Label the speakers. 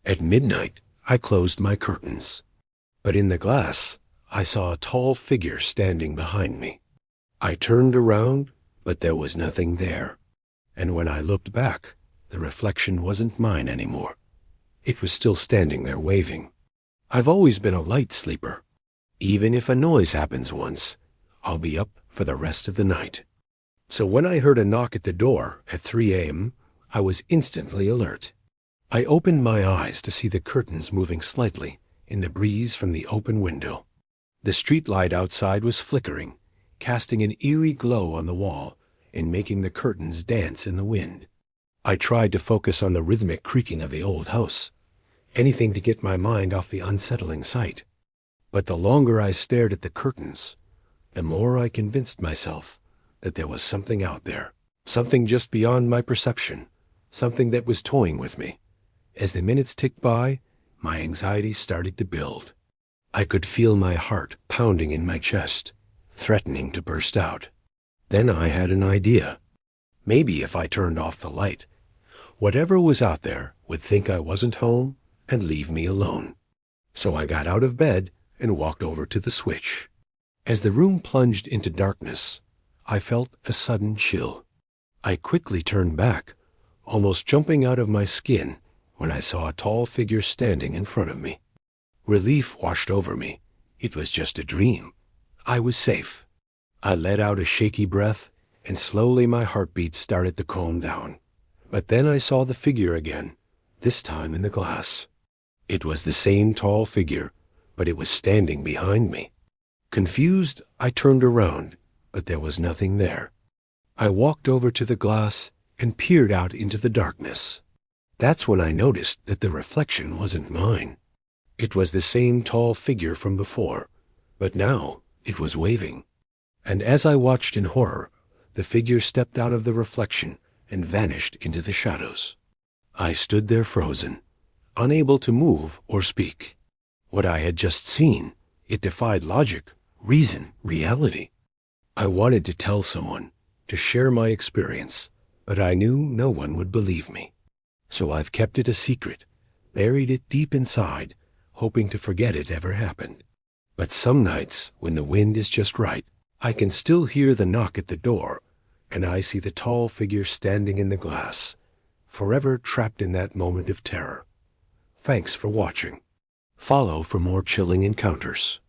Speaker 1: At midnight, I closed my curtains. But in the glass, I saw a tall figure standing behind me. I turned around, but there was nothing there. And when I looked back, the reflection wasn't mine anymore. It was still standing there waving. I've always been a light sleeper. Even if a noise happens once, I'll be up for the rest of the night. So when I heard a knock at the door at 3 a.m., I was instantly alert. I opened my eyes to see the curtains moving slightly in the breeze from the open window. The street light outside was flickering, casting an eerie glow on the wall and making the curtains dance in the wind. I tried to focus on the rhythmic creaking of the old house, anything to get my mind off the unsettling sight. But the longer I stared at the curtains, the more I convinced myself that there was something out there, something just beyond my perception, something that was toying with me. As the minutes ticked by, my anxiety started to build. I could feel my heart pounding in my chest, threatening to burst out. Then I had an idea. Maybe if I turned off the light, whatever was out there would think I wasn't home and leave me alone. So I got out of bed and walked over to the switch. As the room plunged into darkness, I felt a sudden chill. I quickly turned back, almost jumping out of my skin when I saw a tall figure standing in front of me. Relief washed over me. It was just a dream. I was safe. I let out a shaky breath, and slowly my heartbeat started to calm down. But then I saw the figure again, this time in the glass. It was the same tall figure, but it was standing behind me. Confused, I turned around, but there was nothing there. I walked over to the glass and peered out into the darkness. That's when I noticed that the reflection wasn't mine. It was the same tall figure from before, but now it was waving. And as I watched in horror, the figure stepped out of the reflection and vanished into the shadows. I stood there frozen, unable to move or speak. What I had just seen, it defied logic, reason, reality. I wanted to tell someone, to share my experience, but I knew no one would believe me. So I've kept it a secret, buried it deep inside, hoping to forget it ever happened. But some nights, when the wind is just right, I can still hear the knock at the door, and I see the tall figure standing in the glass, forever trapped in that moment of terror. Thanks for watching. Follow for more chilling encounters.